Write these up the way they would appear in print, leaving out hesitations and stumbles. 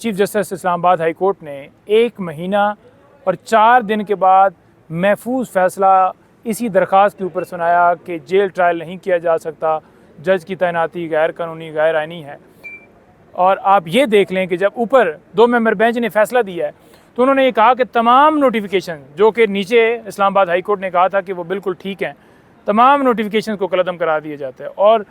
Chief justice Islamabad high court ने 1 महीना और 4 दिन के बाद महफूज फ़ैसला इसी दरख्वास्त के ऊपर सुनाया कि जेल ट्रायल नहीं किया जा सकता, जज की तैनाती गैर कानूनी गैर आइनी है। और आप ये देख लें कि जब ऊपर 2 मेंबर बेंच ने फ़ैसला दिया है तो उन्होंने ये कहा कि तमाम नोटिफिकेशन जो कि नीचे इस्लामाबाद हाई कोर्ट ने कहा था कि वो बिल्कुल ठीक हैं, तमाम नोटिफिकेशन को कलअदम करा दिया जाता है और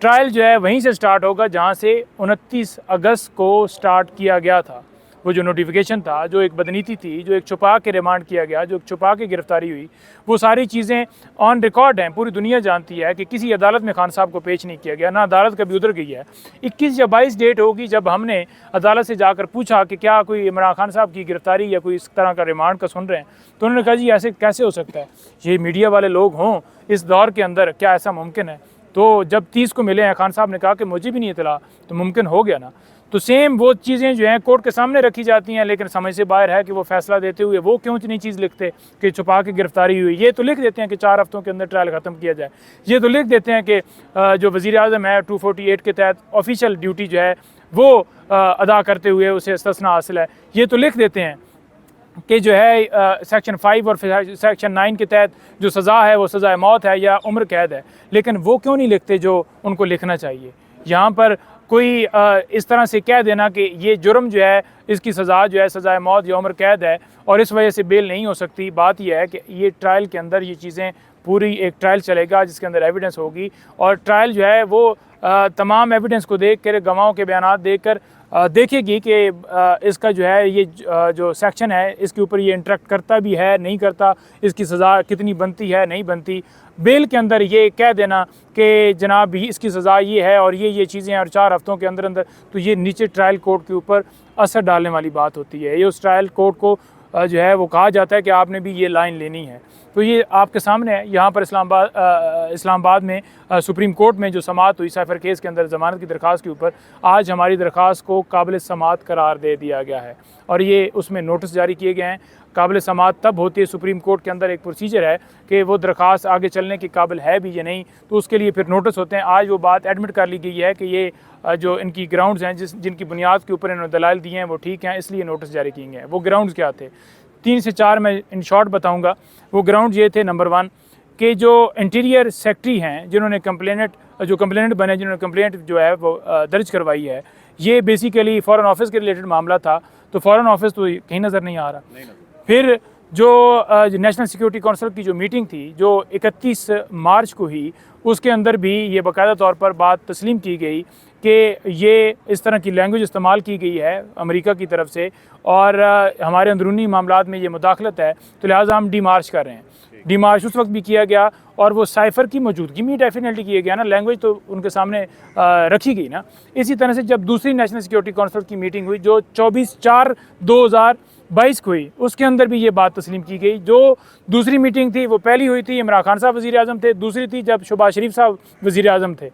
ट्रायल जो है वहीं से स्टार्ट होगा जहां से 29 अगस्त को स्टार्ट किया गया था। वो जो नोटिफिकेशन था, जो एक बदनीति थी, जो एक छुपा के रिमांड किया गया, जो एक छुपा के गिरफ्तारी हुई, वो सारी चीज़ें ऑन रिकॉर्ड हैं। पूरी दुनिया जानती है कि किसी अदालत में खान साहब को पेश नहीं किया गया, ना अदालत कभी उधर गई है। 21 या 22 डेट होगी जब हमने अदालत से जाकर पूछा कि क्या कोई इमरान खान साहब की गिरफ्तारी या कोई इस तरह का रिमांड का सुन रहे हैं, तो उन्होंने कहा जी ऐसे कैसे हो सकता है, ये मीडिया वाले लोग हों इस दौर के अंदर, क्या ऐसा मुमकिन है। तो जब 30 को मिले हैं, खान साहब ने कहा कि मुझे भी नहीं इतला, तो मुमकिन हो गया ना। तो सेम वो चीज़ें जो हैं कोर्ट के सामने रखी जाती हैं, लेकिन समझ से बाहर है कि वो फैसला देते हुए वो क्यों नहीं चीज़ लिखते कि छुपा के गिरफ्तारी हुई। ये तो लिख देते हैं कि 4 हफ्तों के अंदर ट्रायल ख़त्म किया जाए, ये तो लिख देते हैं कि जो वज़ीर आज़म है 248 के तहत ऑफिशियल ड्यूटी जो है वो अदा करते हुए उसे इस्तिस्ना हासिल है, ये तो लिख देते हैं कि जो है सेक्शन 5 और सेक्शन 9 के तहत जो सज़ा है वो सज़ा मौत है या उम्र कैद है। लेकिन वो क्यों नहीं लिखते जो उनको लिखना चाहिए। यहाँ पर कोई इस तरह से कह देना कि ये जुर्म जो है इसकी सज़ा जो है सज़ा मौत या उम्र कैद है और इस वजह से बेल नहीं हो सकती। बात यह है कि ये ट्रायल के अंदर ये चीज़ें, पूरी एक ट्रायल चलेगा जिसके अंदर एविडेंस होगी और ट्रायल जो है वो तमाम एविडेंस को देख कर, गवाहों के बयान देख कर देखेगी कि इसका जो है ये जो सेक्शन है इसके ऊपर ये इंटरेक्ट करता भी है नहीं करता, इसकी सज़ा कितनी बनती है नहीं बनती। बेल के अंदर ये कह देना कि जनाब इसकी सज़ा ये है और ये चीज़ें हैं और 4 हफ्तों के अंदर अंदर, तो ये नीचे ट्रायल कोर्ट के ऊपर असर डालने वाली बात होती है। ये उस ट्रायल कोर्ट को जो है वो कहा जाता है कि आपने भी ये लाइन लेनी है। तो ये आपके सामने है। यहाँ पर इस्लामाबाद में सुप्रीम कोर्ट में जो समाअत हुई साइफर केस के अंदर ज़मानत की दरख्वास्त के ऊपर, आज हमारी दरख्वास्त को काबिल समाअत करार दे दिया गया है और ये उसमें नोटिस जारी किए गए हैं। काबिल समाअत तब होती है, सुप्रीम कोर्ट के अंदर एक प्रोसीजर है कि वो दरख्वास्त आगे चलने के काबिल है भी या नहीं, तो उसके लिए फिर नोटिस होते हैं। आज वो बात एडमिट कर ली गई है कि ये जो इनकी ग्राउंड्स हैं जिनकी बुनियाद के ऊपर इन्होंने दलाइल दिए हैं वो ठीक हैं, इसलिए नोटिस जारी किए हैं। वो ग्राउंड्स क्या थे? 3 से 4 मैं इन शॉर्ट बताऊँगा। वो ग्राउंड ये थे, नंबर 1 कि जो इंटीरियर सेक्रेटरी हैं जिन्होंने कंप्लेनेंट बने, जिन्होंने कंप्लेंट जो है वो दर्ज करवाई है, ये बेसिकली फॉरेन ऑफिस के रिलेटेड मामला था, तो फॉरेन ऑफिस तो कहीं नज़र नहीं आ रहा। फिर जो नेशनल सिक्योरिटी काउंसिल की जो मीटिंग थी जो 31 मार्च को ही, उसके अंदर भी ये बाकायदा तौर पर बात तस्लीम की गई कि ये इस तरह की लैंग्वेज इस्तेमाल की गई है अमेरिका की तरफ से और हमारे अंदरूनी मामलात में ये मुदाखलत है, तो लिहाजा हम डीमार्च कर रहे हैं। डीमार्च उस वक्त भी किया गया और वो साइफ़र की मौजूदगी में डेफिनेटली किया गया ना, लैंग्वेज तो उनके सामने रखी गई ना। इसी तरह से जब दूसरी नेशनल सिक्योरिटी काउंसिल की मीटिंग हुई जो 24/4/2022 को हुई, उसके अंदर भी ये बात तस्लीम की गई। जो दूसरी मीटिंग थी वो पहली हुई थी, इमरान खान साहब वज़ीर आज़म थे, दूसरी थी जब शहबाज शरीफ साहब वज़ीर आज़म थे।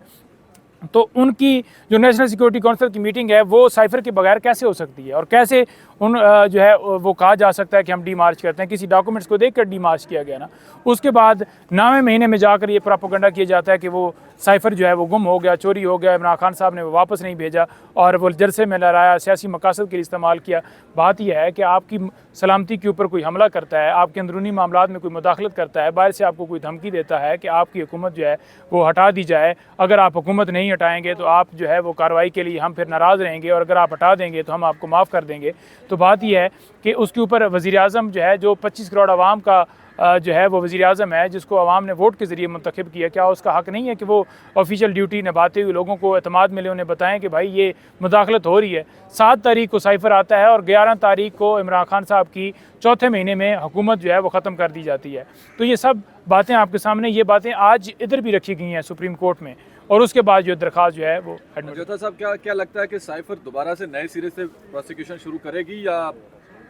तो उनकी जो नेशनल सिक्योरिटी काउंसिल की मीटिंग है वो साइफ़र के बगैर कैसे हो सकती है और कैसे जो है वो कहा जा सकता है कि हम डीमार्च करते हैं। किसी डॉक्यूमेंट्स को देखकर डीमार्च किया गया ना। उसके बाद 9वें महीने में जाकर ये प्रोपेगेंडा किया जाता है कि वो साइफ़र जो है वो गुम हो गया, चोरी हो गया, इमरान खान साहब ने वो वापस नहीं भेजा और वो जलसे में लहराया, सियासी मकासद के लिए इस्तेमाल किया। बात यह है कि आपकी सलामती के ऊपर कोई हमला करता है, आपके अंदरूनी मामलात में कोई मुदाखलत करता है, बाहर से आपको कोई धमकी देता है कि आपकी हुकूमत जो है वो हटा दी जाए, अगर आप हुकूमत नहीं हटाएंगे तो आप जो है वो कार्रवाई के लिए हम फिर नाराज़ रहेंगे और अगर आप हटा देंगे तो हम आपको माफ़ कर देंगे। तो बात यह है कि उसके ऊपर वज़ीर आज़म जो है, जो 25 करोड़ आवाम का जो है वो वज़ीर आज़म है जिसको आवाम ने वोट के ज़रिए मुंतखब किया, क्या उसका हक़ नहीं है कि वो ऑफिशियल ड्यूटी निभाते हुए लोगों को एतमाद मिले, उन्हें बताएं कि भाई ये मुदाखलत हो रही है। 7 तारीख को साइफ़र आता है और 11 तारीख को इमरान खान साहब की 4थे महीने में हुकूमत जो है वो ख़त्म कर दी जाती है। तो ये सब बातें आपके सामने, ये बातें आज इधर भी रखी गई हैं सुप्रीम कोर्ट में और उसके बाद जो दरख्वास्त जो है वो जोधा साहब क्या लगता है कि साइफ़र दोबारा से नए सिरे से प्रोसिक्यूशन शुरू करेगी या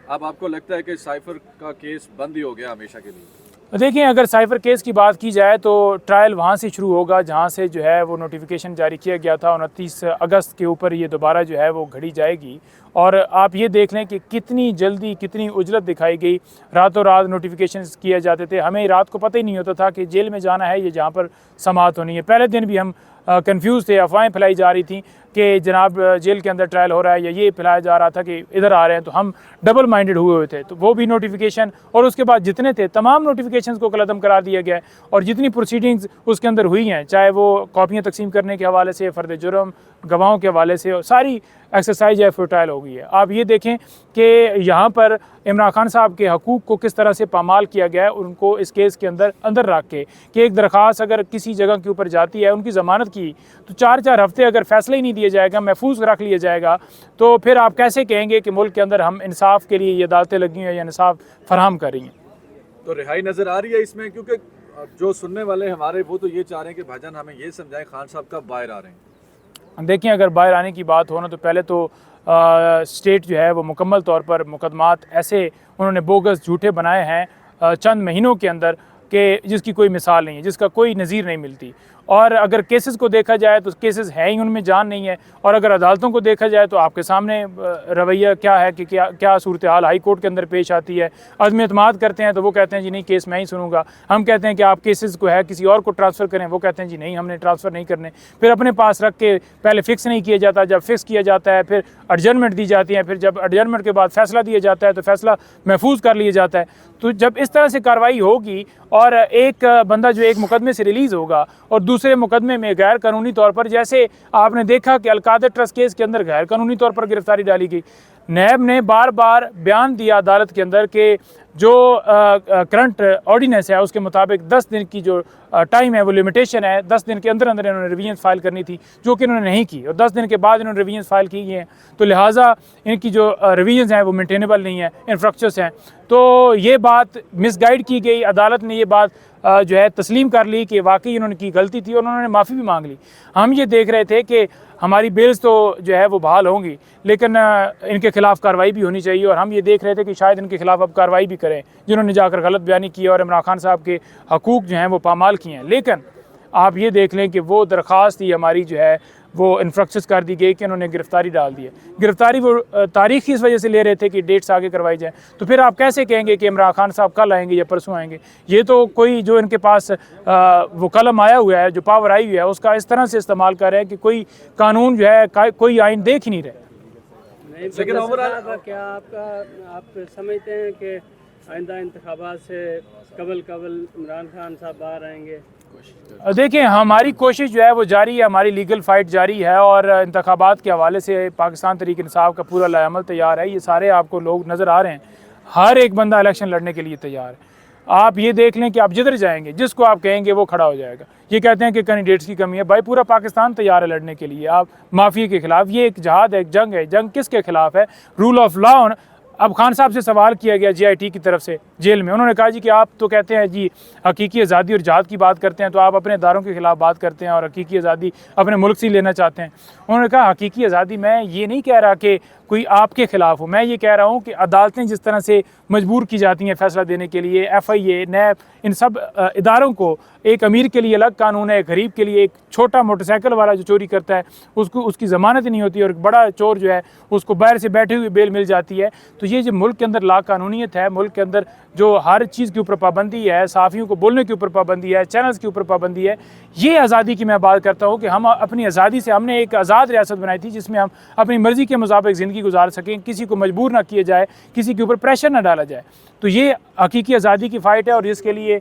अब आपको लगता है कि साइफ़र का केस बंद ही हो गया हमेशा के लिए? देखिए, अगर साइफ़र केस की बात की जाए तो ट्रायल वहाँ से शुरू होगा जहाँ से जो है वो नोटिफिकेशन जारी किया गया था 29 अगस्त के ऊपर ये दोबारा जो है वो घड़ी जाएगी। और आप ये देख लें कि कितनी जल्दी, कितनी उजलत दिखाई गई। रातों रात नोटिफिकेशंस किए जाते थे, हमें रात को पता ही नहीं होता था कि जेल में जाना है या जहाँ पर समाअत होनी है। पहले दिन भी हम कंफ्यूज थे, अफवाहें फैलाई जा रही थी कि जनाब जेल के अंदर ट्रायल हो रहा है, या ये फैलाया जा रहा था कि इधर आ रहे हैं, तो हम डबल माइंडेड हुए थे। तो वो भी नोटिफिकेशन और उसके बाद जितने थे तमाम नोटिफिकेशंस को कलअदम करार दिया गया है, और जितनी प्रोसीडिंग्स उसके अंदर हुई हैं, चाहे वो कॉपियाँ तकसीम करने के हवाले से, फ़र्द जुर्म, गवाहों के हवाले से, और सारी एक्सरसाइज है फुटाइल हो गई है। आप ये देखें कि यहाँ पर इमरान खान साहब के हकूक़ को किस तरह से पामाल किया गया है, उनको इस केस के अंदर रख के कि एक दरख्वास्त अगर किसी जगह के ऊपर जाती है, उनकी ज़मानत की, तो 4-4 हफ्ते अगर फ़ैसला ही नहीं दिया जाएगा, महफूज रख लिया जाएगा, तो फिर आप कैसे कहेंगे कि मुल्क के अंदर हम इंसाफ के लिए ये अदालतें लगी हैं या इंसाफ फराहम कर रही हैं। तो रिहाई नज़र आ रही है इसमें, क्योंकि जो सुनने वाले हमारे वो तो ये चाह रहे हैं कि भाईजान हमें ये समझाएं खान साहब कब बाहर आ रहे हैं। देखिए, अगर बाहर आने की बात हो ना, तो पहले तो स्टेट जो है वो मुकम्मल तौर पर मुकदमात ऐसे उन्होंने बोगस झूठे बनाए हैं चंद महीनों के अंदर कि जिसकी कोई मिसाल नहीं है, जिसका कोई नज़ीर नहीं मिलती। और अगर केसेस को देखा जाए तो केसेस हैं ही, उनमें जान नहीं है। और अगर अदालतों को देखा जाए तो आपके सामने रवैया क्या है कि क्या सूरत हाल हाई कोर्ट के अंदर पेश आती है। अज़्म एतमाद करते हैं तो वो कहते हैं जी नहीं, केस मैं ही सुनूंगा। हम कहते हैं कि आप केसेस को है किसी और को ट्रांसफ़र करें, वो कहते हैं जी नहीं, हमने ट्रांसफ़र नहीं करने। फिर अपने पास रख के पहले फ़िक्स नहीं किया जाता, जब फिक्स किया जाता है फिर एडजर्नमेंट दी जाती है, फिर जब एडजर्नमेंट के बाद फ़ैसला दिया जाता है तो फ़ैसला महफूज कर लिया जाता है। तो जब इस तरह से कार्रवाई होगी और एक बंदा जो एक मुकदमे से रिलीज़ होगा और दूसरे मुकदमे में गैर कानूनी तौर पर, जैसे आपने देखा कि अलकादर ट्रस्ट केस के अंदर गैर कानूनी तौर पर गिरफ्तारी डाली गई, नैब ने बार बार बयान दिया अदालत के अंदर कि जो करंट ऑर्डिनेंस है उसके मुताबिक 10 दिन की जो टाइम है वो लिमिटेशन है, 10 दिन के अंदर अंदर इन्होंने रिवीजन फाइल करनी थी, जो कि इन्होंने नहीं की, और 10 दिन के बाद इन्होंने रिवीजन फाइल की हैं। तो लिहाजा इनकी जो रिवीजन हैं वो मेंटेनेबल नहीं है, इंफ्रक्चर्स हैं। तो ये बात मिसगाइड की गई। अदालत ने ये बात जो है तस्लीम कर ली कि वाकई इन्होंने की गलती थी, और उन्होंने माफ़ी भी मांग ली। हम ये देख रहे थे कि हमारी बेल्स तो जो है वो बहाल होंगी, लेकिन इनके खिलाफ कार्रवाई भी होनी चाहिए, और हम ये देख रहे थे कि शायद इनके खिलाफ अब कार्रवाई भी करें जिन्होंने जाकर गलत बयानी की और इमरान खान साहब के हकूक़ जो हैं वो पामाल किए हैं। लेकिन आप ये देख लें कि वो दरख्वास्त ही हमारी जो है वो इंफ्रक्चर्स कर दी गई कि उन्होंने गिरफ्तारी डाल दी है। गिरफ्तारी वो तारीख इस वजह से ले रहे थे कि डेट्स आगे करवाई जाए। तो फिर आप कैसे कहेंगे कि इमरान खान साहब कल आएंगे या परसों आएंगे? ये तो कोई जो इनके पास वो कलम आया हुआ है, जो पावर आई हुई है, उसका इस तरह से इस्तेमाल कर रहे हैं कि कोई कानून जो है कोई आइन देख ही नहीं रहे। लेकिन क्या आप समझते हैं कि आइंदा इंतखाबात से कबल इमरान खान साहब बाहर आएंगे? देखिए, हमारी कोशिश जो है वो जारी है, हमारी लीगल फ़ाइट जारी है, और इंतखाबात के हवाले से पाकिस्तान तहरीक इंसाफ का पूरा लाएअमल तैयार है। ये सारे आपको लोग नज़र आ रहे हैं, हर एक बंदा इलेक्शन लड़ने के लिए तैयार है। आप ये देख लें कि आप जिधर जाएंगे, जिसको आप कहेंगे वो खड़ा हो जाएगा। ये कहते हैं कि कैंडिडेट्स की कमी है, भाई पूरा पाकिस्तान तैयार है लड़ने के लिए। आप माफिया के खिलाफ, ये एक जहाद है, एक जंग है। जंग किसके खिलाफ है? Rule of law. अब खान साहब से सवाल किया गया JIT की तरफ से जेल में, उन्होंने कहा जी कि आप तो कहते हैं जी हकीकी आज़ादी और जहाद की बात करते हैं, तो आप अपने इदारों के खिलाफ बात करते हैं और हकीकी आज़ादी अपने मुल्क से लेना चाहते हैं। उन्होंने कहा हकीकी आज़ादी, मैं ये नहीं कह रहा कि कोई आपके खिलाफ हो, मैं ये कह रहा हूँ कि अदालतें जिस तरह से मजबूर की जाती हैं फ़ैसला देने के लिए, FIA, नैब, इन सब इदारों को, एक अमीर के लिए अलग कानून है, गरीब के लिए एक छोटा मोटरसाइकिल वाला जो चोरी करता है उसकी ज़मानत नहीं होती, और एक बड़ा चोर जो है उसको बाहर से बैठे हुए बेल मिल जाती है। तो ये जो मुल्क के अंदर लाकानूनीयत है, मुल्क के अंदर जो हर चीज़ के ऊपर पाबंदी है, साफ़ियों को बोलने के ऊपर पाबंदी है, चैनल्स के ऊपर पाबंदी है, ये आज़ादी की मैं बात करता हूँ कि हम अपनी आज़ादी से, हमने एक आज़ाद रियासत बनाई थी जिसमें हम अपनी मर्ज़ी के मुताबिक ज़िंदगी गुजार सकें, किसी को मजबूर ना किया जाए, किसी के ऊपर प्रेशर ना डाला जाए। तो ये हकीकी आज़ादी की फ़ाइट है, और इसके लिए